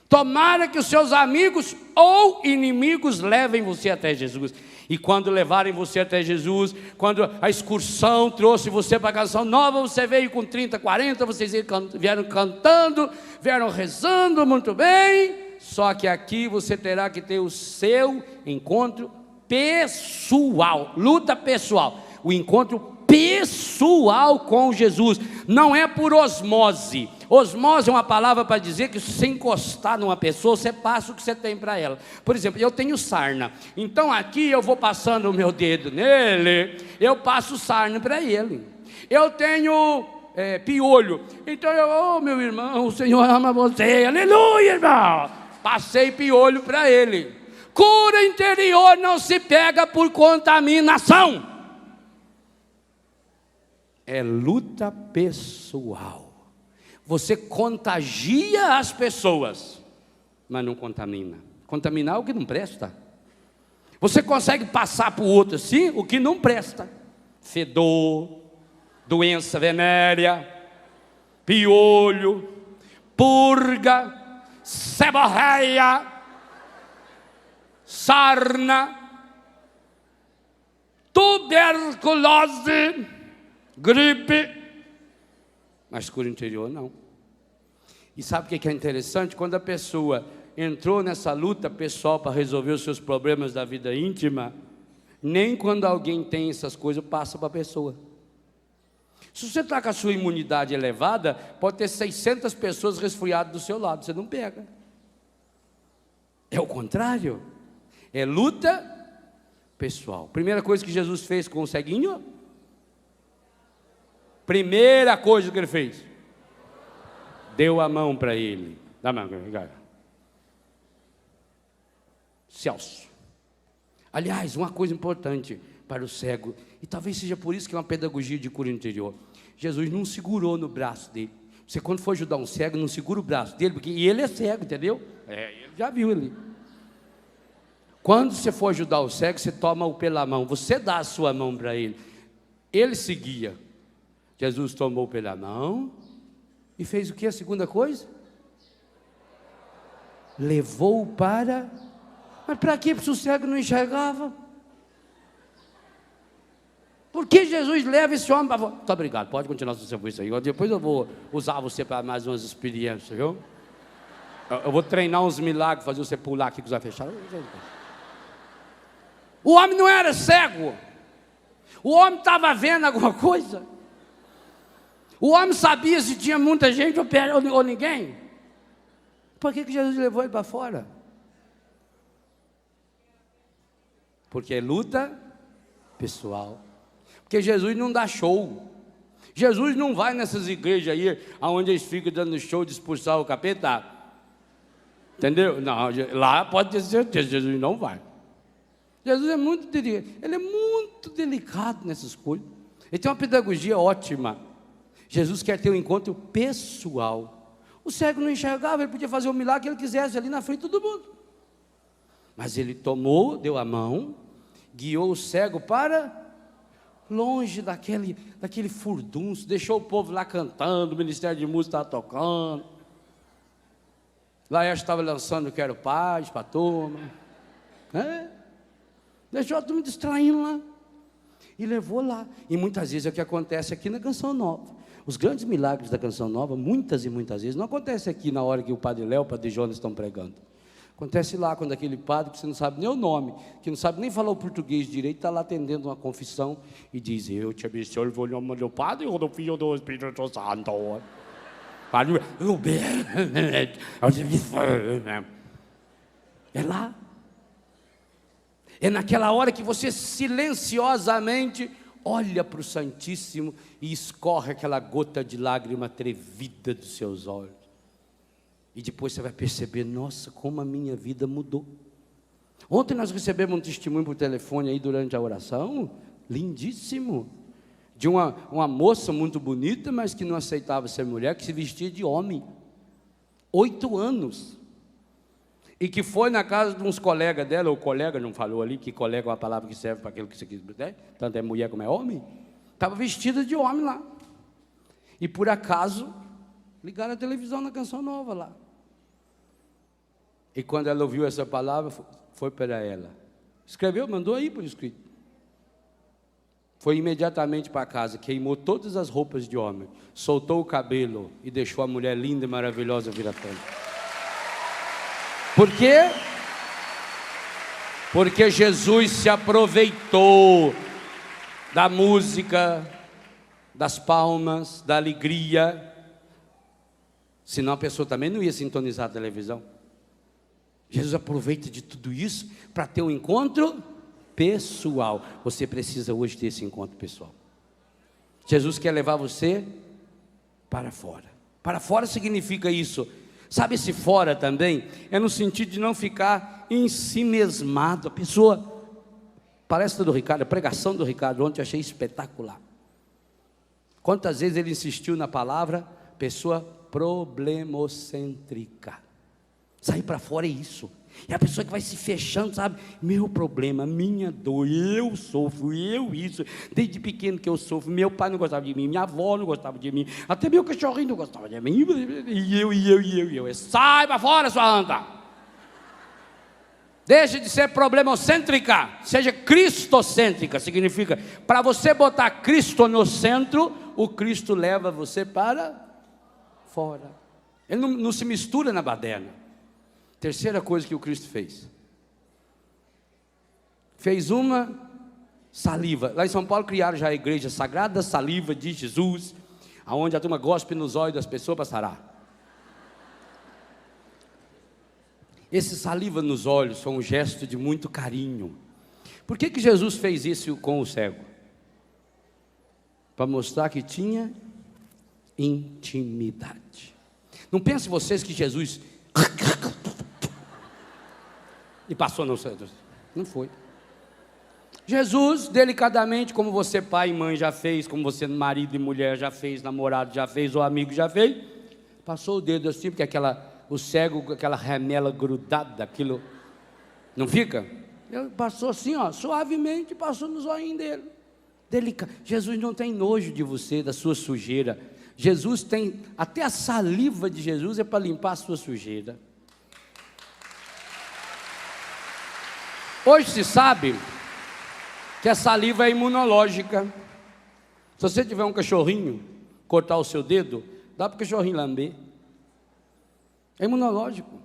[SPEAKER 1] Tomara que os seus amigos ou inimigos levem você até Jesus. E quando levarem você até Jesus, quando a excursão trouxe você para a Canção Nova, você veio com 30, 40, vocês vieram cantando, vieram rezando muito bem. Só que aqui você terá que ter o seu encontro pessoal, luta pessoal, o encontro pessoal com Jesus, não é por osmose. Osmose é uma palavra para dizer que se você encostar numa pessoa, você passa o que você tem para ela. Por exemplo, eu tenho sarna, então aqui eu vou passando o meu dedo nele, eu passo sarna para ele. Eu tenho piolho, então eu, meu irmão, o Senhor ama você, aleluia, irmão. Passei piolho para ele. Cura interior não se pega por contaminação. É luta pessoal. Você contagia as pessoas, mas não contamina. Contaminar é o que não presta. Você consegue passar para o outro assim, o que não presta. Fedor, doença venérea, piolho, purga, seborreia, sarna, tuberculose, gripe, mas cura interior não. E sabe o que é interessante? Quando a pessoa entrou nessa luta pessoal para resolver os seus problemas da vida íntima, nem quando alguém tem essas coisas passa para a pessoa. Se você está com a sua imunidade elevada, pode ter 600 pessoas resfriadas do seu lado, você não pega. É o contrário, é luta pessoal. Primeira coisa que Jesus fez com o ceguinho, primeira coisa que ele fez, deu a mão para ele. Dá a mão, cara. Celso. Aliás, uma coisa importante para o cego, e talvez seja por isso que é uma pedagogia de cura interior. Jesus não segurou no braço dele. Você, quando for ajudar um cego, não segura o braço dele, porque ele é cego, entendeu? Ele já viu ali. Quando você for ajudar o cego, você toma-o pela mão, você dá a sua mão para ele. Ele seguia. Jesus tomou pela mão e fez o que? A segunda coisa? Levou-o para... Mas para quê? Porque o cego não enxergava. Por que Jesus leva esse homem para... Muito obrigado, pode continuar seu serviço aí. Depois eu vou usar você para mais umas experiências, viu? Eu vou treinar uns milagres, fazer você pular aqui com os olhos fechados. O homem não era cego. O homem estava vendo alguma coisa. O homem sabia se tinha muita gente ou ninguém. Por que Jesus levou ele para fora? Porque é luta pessoal. Porque Jesus não dá show. Jesus não vai nessas igrejas aí, onde eles ficam dando show de expulsar o capeta. Entendeu? Não, lá pode ter certeza, Jesus não vai. Jesus é muito delicado, ele é muito delicado nessas coisas. Ele tem uma pedagogia ótima. Jesus quer ter um encontro pessoal. O cego não enxergava, ele podia fazer o milagre que ele quisesse ali na frente de todo mundo. Mas ele tomou, deu a mão, guiou o cego para longe daquele furdunço, deixou o povo lá cantando, o ministério de música estava tocando. Laércio estava lançando Quero Paz para a turma. Deixou a turma distraindo lá. E levou lá. E muitas vezes é o que acontece aqui na Canção Nova. Os grandes milagres da Canção Nova, muitas e muitas vezes, não acontece aqui na hora que o Padre Léo e o Padre Jonas estão pregando. Acontece lá, quando aquele padre, que você não sabe nem o nome, que não sabe nem falar o português direito, está lá atendendo uma confissão e diz: eu te abençoo o nome do Padre ou do Filho do Espírito Santo. É lá. É naquela hora que você silenciosamente olha para o Santíssimo e escorre aquela gota de lágrima atrevida dos seus olhos. E depois você vai perceber: nossa, como a minha vida mudou. Ontem nós recebemos um testemunho por telefone aí durante a oração, lindíssimo, de uma moça muito bonita, mas que não aceitava ser mulher, que se vestia de homem, 8 anos, e que foi na casa de uns colegas dela, ou colega, não falou ali, que colega é uma palavra que serve para aquilo que você quis, né? Tanto é mulher como é homem, estava vestida de homem lá, e por acaso, ligaram a televisão na Canção Nova lá, e quando ela ouviu essa palavra, foi para ela, escreveu, mandou aí por escrito, foi imediatamente para casa, queimou todas as roupas de homem, soltou o cabelo e deixou a mulher linda e maravilhosa vir à frente. Por quê? Porque Jesus se aproveitou da música, das palmas, da alegria, senão a pessoa também não ia sintonizar a televisão. Jesus aproveita de tudo isso para ter um encontro pessoal. Você precisa hoje ter esse encontro pessoal. Jesus quer levar você para fora. Para fora significa isso. Sabe, esse fora também é no sentido de não ficar em si mesmado. A pessoa, palestra do Ricardo, a pregação do Ricardo ontem eu achei espetacular. Quantas vezes ele insistiu na palavra pessoa problemocêntrica. Sair para fora é isso. É a pessoa que vai se fechando, sabe? Meu problema, minha dor, eu sofro, eu isso. Desde pequeno que eu sofro, meu pai não gostava de mim, minha avó não gostava de mim, até meu cachorrinho não gostava de mim. E eu. Sai para fora, sua anta. Deixe de ser problemocêntrica, seja cristocêntrica. Significa, para você botar Cristo no centro, o Cristo leva você para fora. Ele não se mistura na baderna. Terceira coisa que o Cristo fez uma saliva. Lá em São Paulo criaram já a igreja Sagrada Saliva de Jesus, aonde a turma gospe nos olhos das pessoas para sarar. Esse saliva nos olhos foi um gesto de muito carinho. Por que Jesus fez isso com o cego? Para mostrar que tinha intimidade. Não pense vocês que Jesus e passou, não foi. Jesus, delicadamente, como você pai e mãe já fez, como você marido e mulher já fez, namorado já fez, ou amigo já fez, passou o dedo assim, porque o cego com aquela remela grudada, aquilo, não fica? Ele passou assim, ó, suavemente, passou no zoinho dele. Jesus não tem nojo de você, da sua sujeira. Jesus tem, até a saliva de Jesus é para limpar a sua sujeira. Hoje se sabe que a saliva é imunológica. Se você tiver um cachorrinho, cortar o seu dedo, dá para o cachorrinho lamber. É imunológico.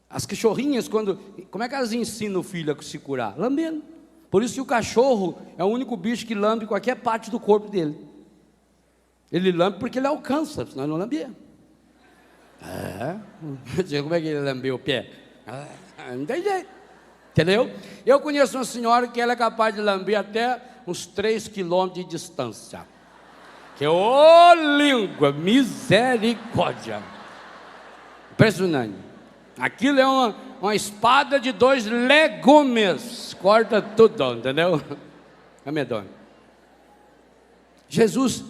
[SPEAKER 1] As cachorrinhas, como é que elas ensinam o filho a se curar? Lambendo. Por isso que o cachorro é o único bicho que lambe qualquer parte do corpo dele. Ele lambe porque ele alcança, senão ele não lambia. Como é que ele lambeu o pé? Não tem jeito. entendeu? Eu conheço uma senhora que ela é capaz de lamber até uns 3 quilômetros de distância. Que ô língua, misericórdia. Impressionante. Aquilo é uma espada de 2 legumes. Corta tudo, entendeu? É medonho. Jesus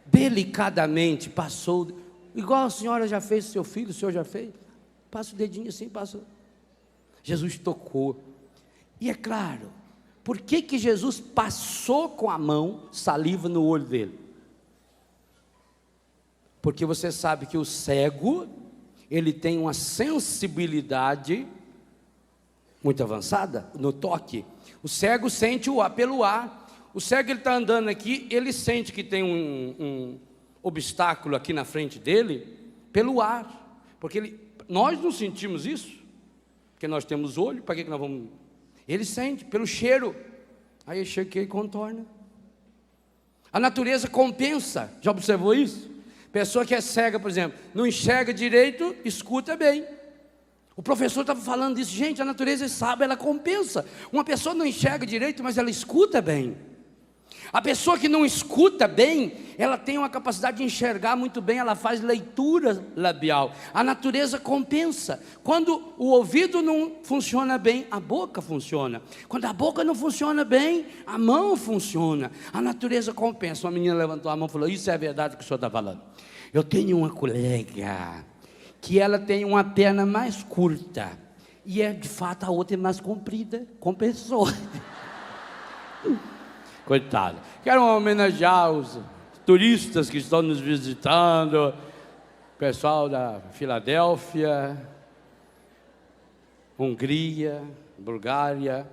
[SPEAKER 1] delicadamente passou, igual a senhora já fez, seu filho, o senhor já fez. Passa o dedinho assim, passa. Jesus tocou. E é claro, por que Jesus passou com a mão saliva no olho dele? Porque você sabe que o cego, ele tem uma sensibilidade muito avançada no toque. O cego sente o ar pelo ar. O cego, ele está andando aqui, ele sente que tem um obstáculo aqui na frente dele pelo ar. Porque nós não sentimos isso, porque nós temos olho, para que nós vamos... Ele sente pelo cheiro. Aí ele chega aqui e contorna. A natureza compensa. Já observou isso? Pessoa que é cega, por exemplo, não enxerga direito, escuta bem. O professor estava falando disso. Gente, a natureza sabe, ela compensa. Uma pessoa não enxerga direito, mas ela escuta bem. A pessoa que não escuta bem, ela tem uma capacidade de enxergar muito bem, ela faz leitura labial. A natureza compensa. Quando o ouvido não funciona bem, a boca funciona. Quando a boca não funciona bem, a mão funciona. A natureza compensa. Uma menina levantou a mão e falou: isso é a verdade que o senhor está falando. Eu tenho uma colega que ela tem uma perna mais curta, e de fato a outra é mais comprida. Compensou. Coitado. Quero homenagear os turistas que estão nos visitando, pessoal da Filadélfia, Hungria, Bulgária.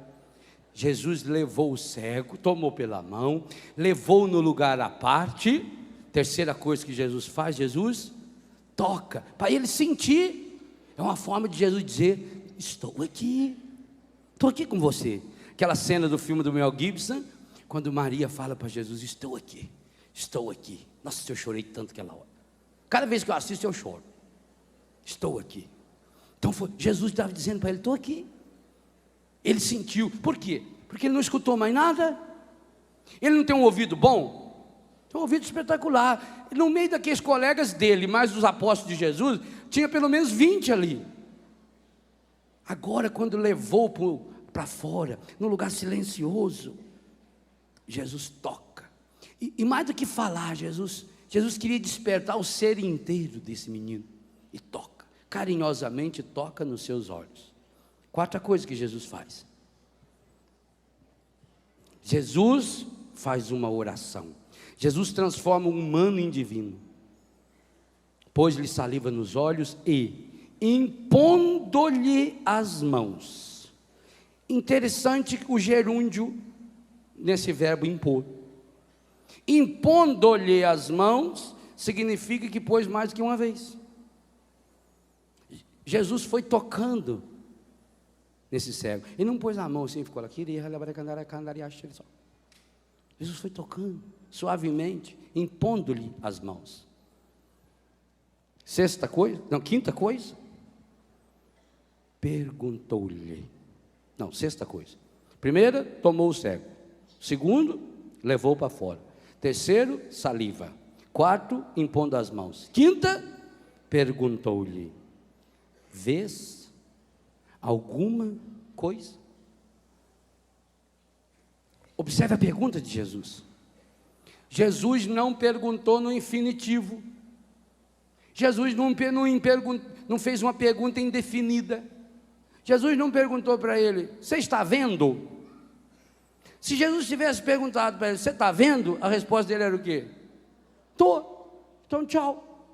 [SPEAKER 1] Jesus levou o cego, tomou pela mão, levou no lugar à parte. Terceira coisa que Jesus faz, Jesus toca, para ele sentir. É uma forma de Jesus dizer: estou aqui com você. Aquela cena do filme do Mel Gibson, quando Maria fala para Jesus: estou aqui. Nossa, eu chorei tanto aquela hora. Cada vez que eu assisto eu choro. Estou aqui. Então Jesus estava dizendo para ele: estou aqui. Ele sentiu. Por quê? Porque ele não escutou mais nada. Ele não tem um ouvido bom? Tem um ouvido espetacular. No meio daqueles colegas dele, mais dos apóstolos de Jesus, tinha pelo menos 20 ali. Agora, quando levou para fora, num lugar silencioso, Jesus toca. E mais do que falar, Jesus queria despertar o ser inteiro desse menino. E toca, carinhosamente toca nos seus olhos. Quarta coisa que Jesus faz. Jesus faz uma oração. Jesus transforma o humano em divino. Pôs-lhe saliva nos olhos e, impondo-lhe as mãos. Interessante o gerúndio nesse verbo impor. Impondo-lhe as mãos significa que pôs mais que uma vez. Jesus foi tocando nesse cego. Ele não pôs a mão assim, ficou lá. Jesus foi tocando suavemente, impondo-lhe as mãos. Quinta coisa. Perguntou-lhe. Sexta coisa. Primeira, tomou o cego. Segundo, levou para fora. Terceiro, saliva. Quarto, impondo as mãos. Quinta, perguntou-lhe: vês alguma coisa? Observe a pergunta de Jesus. Jesus não perguntou no infinitivo. Jesus não fez uma pergunta indefinida. Jesus não perguntou para ele: você está vendo? Se Jesus tivesse perguntado para ele: você está vendo? A resposta dele era o quê? Estou. Então tchau.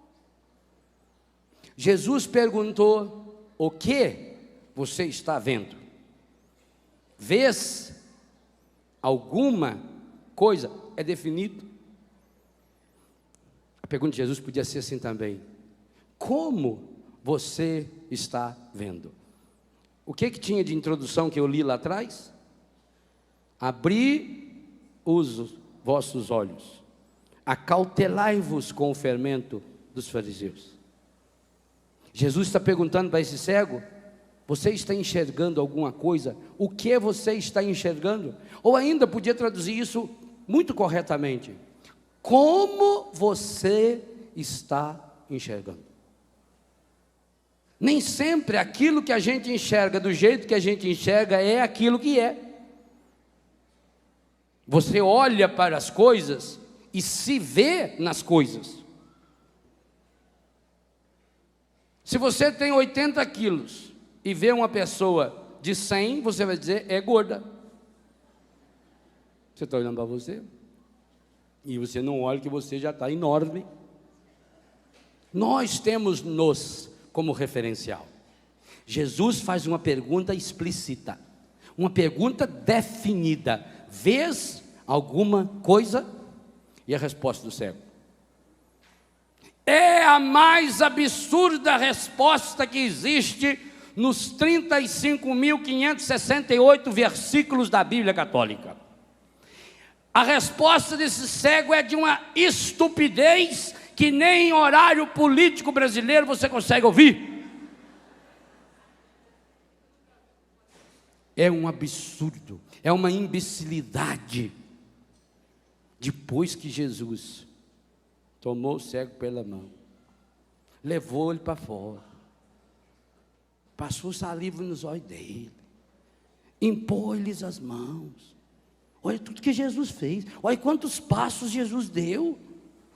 [SPEAKER 1] Jesus perguntou: o que você está vendo? Vês alguma coisa? É definido. A pergunta de Jesus podia ser assim também: como você está vendo? O que tinha de introdução que eu li lá atrás? Abri os vossos olhos, acautelai-vos com o fermento dos fariseus. Jesus está perguntando para esse cego: Você está enxergando alguma coisa? O que você está enxergando? Ou ainda podia traduzir isso muito corretamente: como você está enxergando? Nem sempre aquilo que a gente enxerga, do jeito que a gente enxerga, é aquilo que é. Você olha para as coisas e se vê nas coisas. Se você tem 80 quilos e vê uma pessoa de 100, você vai dizer, é gorda. Você está olhando para você, e você não olha que você já está enorme. Nós temos nos como referencial. Jesus faz uma pergunta explícita, uma pergunta definida: vês alguma coisa? E a resposta do cego é a mais absurda resposta que existe nos 35.568 versículos da Bíblia Católica. A resposta desse cego é de uma estupidez que nem em horário político brasileiro você consegue ouvir. É um absurdo, é uma imbecilidade. Depois que Jesus tomou o cego pela mão, levou ele para fora, passou saliva nos olhos dele, impôs-lhes as mãos. Olha tudo que Jesus fez, olha quantos passos Jesus deu,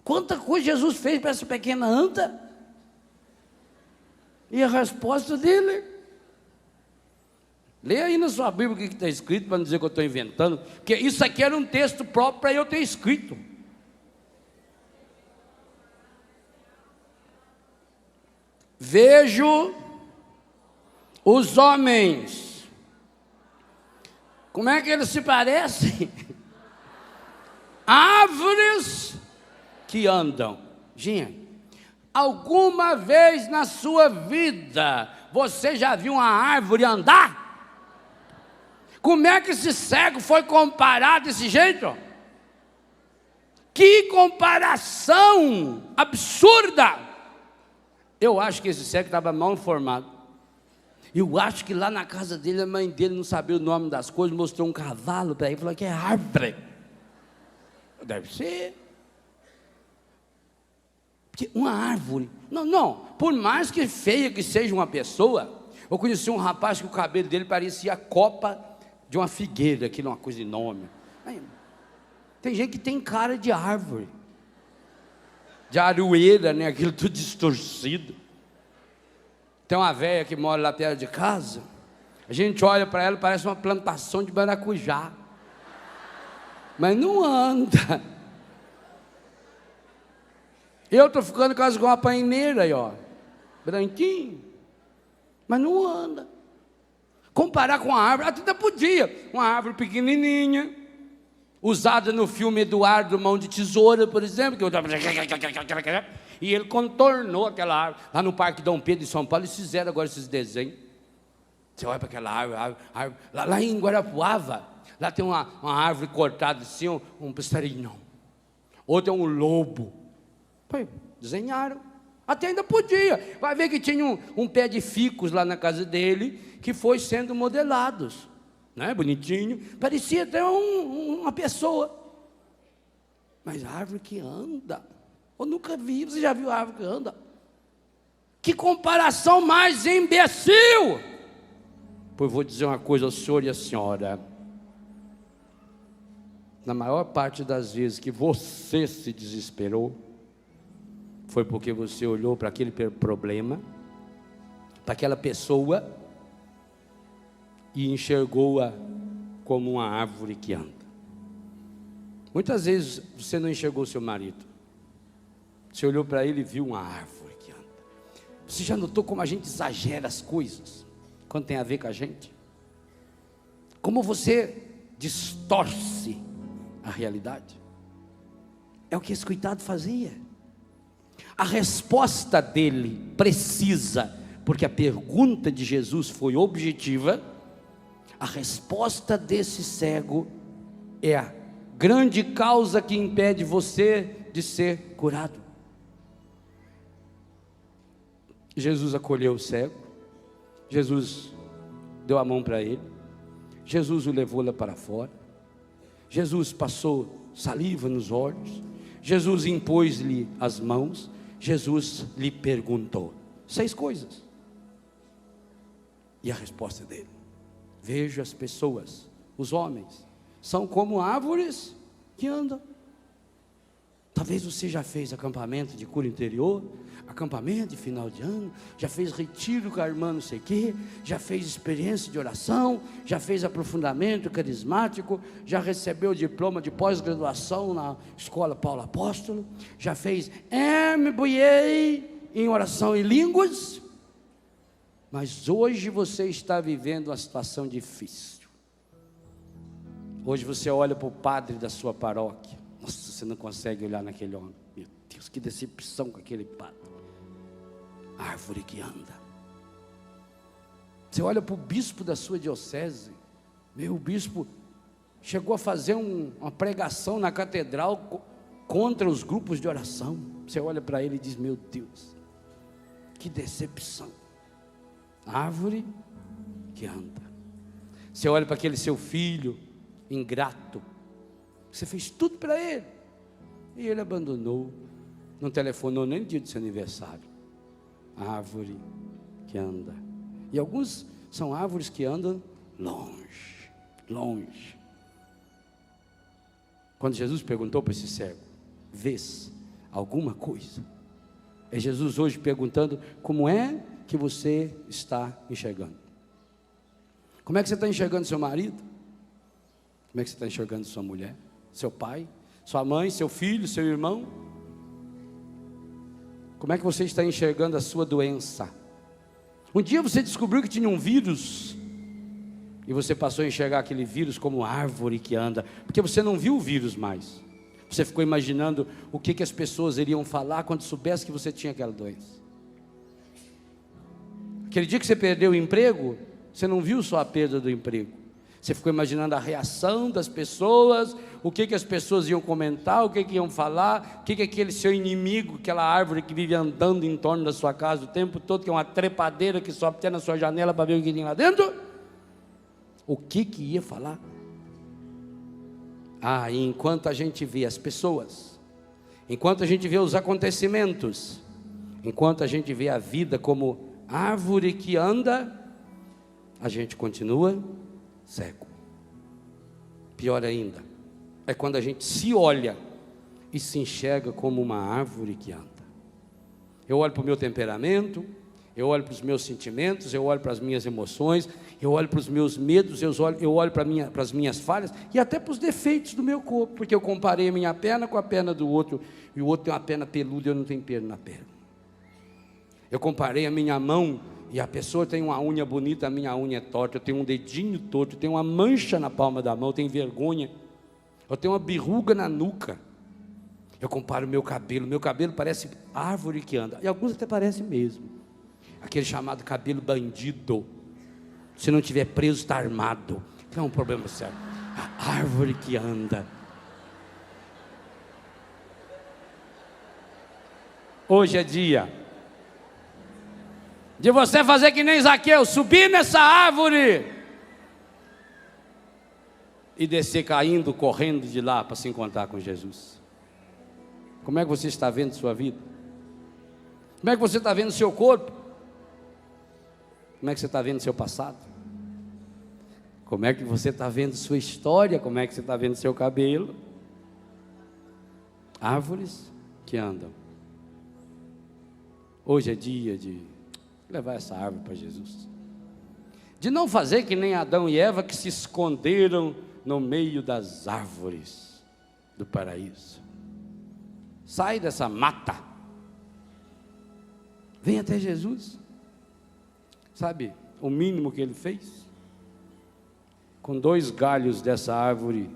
[SPEAKER 1] quanta coisa Jesus fez para essa pequena anta. E a resposta dele, lê aí na sua Bíblia o que está escrito, para não dizer que eu estou inventando, porque isso aqui era um texto próprio para eu ter escrito. Vejo os homens, como é que eles se parecem? Árvores que andam. Gente, alguma vez na sua vida você já viu uma árvore andar? Como é que esse cego foi comparado desse jeito? Que comparação absurda! Eu acho que esse cego estava mal informado. Eu acho que lá na casa dele, a mãe dele não sabia o nome das coisas, mostrou um cavalo para ele e falou que é árvore. Deve ser. Porque uma árvore, não, por mais que feia que seja uma pessoa, eu conheci um rapaz que o cabelo dele parecia a copa de uma figueira, aquilo é uma coisa enorme. Tem gente que tem cara de árvore, de aroeira, né? Aquilo tudo distorcido. Tem uma velha que mora lá perto de casa, a gente olha para ela, parece uma plantação de maracujá, mas não anda. Eu estou ficando quase com uma paineira aí, ó, branquinho, mas não anda. Comparar com a árvore, até podia, uma árvore pequenininha, usada no filme Eduardo Mão de Tesoura, por exemplo, e ele contornou aquela árvore. Lá no Parque Dom Pedro, em São Paulo, eles fizeram agora esses desenhos. Você olha para aquela árvore. Lá em Guarapuava, lá tem uma árvore cortada assim, um passarinho. Outro é um lobo. Desenharam. Até ainda podia. Vai ver que tinha um pé de ficus lá na casa dele, que foi sendo modelados, né? Bonitinho, parecia até uma pessoa, mas árvore que anda, eu nunca vi. Você já viu árvore que anda? Que comparação mais imbecil! Pois vou dizer uma coisa ao senhor e à senhora: na maior parte das vezes que você se desesperou, foi porque você olhou para aquele problema, para aquela pessoa, e enxergou-a como uma árvore que anda. Muitas vezes você não enxergou seu marido, você olhou para ele e viu uma árvore que anda. Você já notou como a gente exagera as coisas quando tem a ver com a gente? Como você distorce a realidade? É o que esse coitado fazia. A resposta dele precisa, porque a pergunta de Jesus foi objetiva. A resposta desse cego é a grande causa que impede você de ser curado. Jesus acolheu o cego, Jesus deu a mão para ele. Jesus o levou lá para fora. Jesus passou saliva nos olhos. Jesus impôs-lhe as mãos. Jesus lhe perguntou 6 coisas. E a resposta dele: vejo as pessoas, os homens, são como árvores que andam. Talvez você já fez acampamento de cura interior, acampamento de final de ano, já fez retiro com a irmã não sei o quê, já fez experiência de oração, já fez aprofundamento carismático, já recebeu o diploma de pós-graduação na Escola Paulo Apóstolo, já fez MBA em oração e línguas, mas hoje você está vivendo uma situação difícil. Hoje você olha para o padre da sua paróquia, nossa, você não consegue olhar naquele homem. Meu Deus, que decepção com aquele padre. Árvore que anda. Você olha para o bispo da sua diocese. O bispo chegou a fazer uma pregação na catedral contra os grupos de oração. Você olha para ele e diz: meu Deus, que decepção. Árvore que anda. Você olha para aquele seu filho ingrato, você fez tudo para ele, e ele abandonou, não telefonou nem no dia do seu aniversário. Árvore que anda. E alguns são árvores que andam longe, longe. Quando Jesus perguntou para esse cego: vês alguma coisa? É Jesus hoje perguntando: como é que você está enxergando? Como é que você está enxergando seu marido? Como é que você está enxergando sua mulher? Seu pai, sua mãe, seu filho, seu irmão? Como é que você está enxergando a sua doença? Um dia você descobriu que tinha um vírus, e você passou a enxergar aquele vírus como árvore que anda, porque você não viu o vírus mais. Você ficou imaginando o que as pessoas iriam falar quando soubesse que você tinha aquela doença. Aquele dia que você perdeu o emprego, você não viu só a perda do emprego. Você ficou imaginando a reação das pessoas, o que as pessoas iam comentar, o que iam falar, o que aquele seu inimigo, aquela árvore que vive andando em torno da sua casa o tempo todo, que é uma trepadeira que sobe até na sua janela para ver o que tem lá dentro, o que ia falar? E enquanto a gente vê as pessoas, enquanto a gente vê os acontecimentos, enquanto a gente vê a vida como árvore que anda, a gente continua cego. Pior ainda, é quando a gente se olha e se enxerga como uma árvore que anda. Eu olho para o meu temperamento, eu olho para os meus sentimentos, eu olho para as minhas emoções, eu olho para os meus medos, eu olho para as minhas falhas e até para os defeitos do meu corpo, porque eu comparei a minha perna com a perna do outro, e o outro tem uma perna peluda e eu não tenho pelo na perna. Eu comparei a minha mão, e a pessoa tem uma unha bonita, a minha unha é torta, eu tenho um dedinho torto, eu tenho uma mancha na palma da mão, eu tenho vergonha, eu tenho uma verruga na nuca. Eu comparo meu cabelo parece árvore que anda, e alguns até parecem mesmo, aquele chamado cabelo bandido. Se não estiver preso, está armado, então é um problema sério. A árvore que anda. Hoje é dia de você fazer que nem Zaqueu, subir nessa árvore e descer caindo, correndo de lá para se encontrar com Jesus. Como é que você está vendo sua vida? Como é que você está vendo seu corpo? Como é que você está vendo seu passado? Como é que você está vendo sua história? Como é que você está vendo seu cabelo? Árvores que andam. Hoje é dia de levar essa árvore para Jesus, de não fazer que nem Adão e Eva, que se esconderam no meio das árvores do paraíso. Sai dessa mata, vem até Jesus. Sabe o mínimo que ele fez? Com 2 galhos dessa árvore,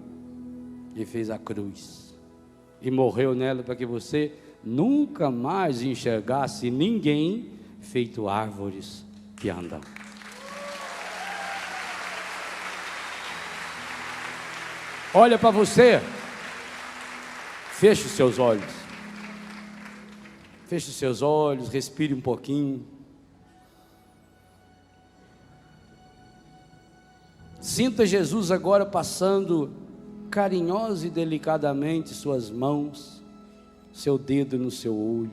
[SPEAKER 1] ele fez a cruz e morreu nela, para que você nunca mais enxergasse ninguém feito árvores que andam. Olha para você, feche os seus olhos, respire um pouquinho. Sinta Jesus agora passando carinhosa e delicadamente suas mãos, seu dedo no seu olho.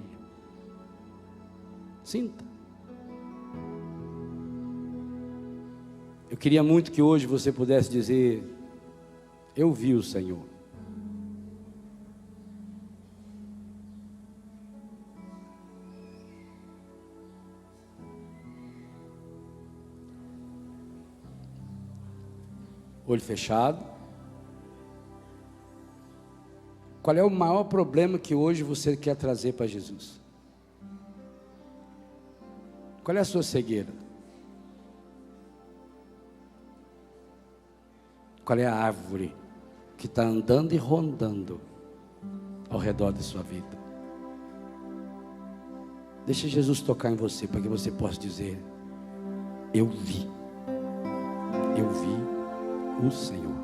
[SPEAKER 1] Sinta. Eu queria muito que hoje você pudesse dizer: eu vi o Senhor. Olho fechado. Qual é o maior problema que hoje você quer trazer para Jesus? Qual é a sua cegueira? Qual é a árvore que está andando e rondando ao redor da sua vida? Deixa Jesus tocar em você, para que você possa dizer: eu vi o Senhor.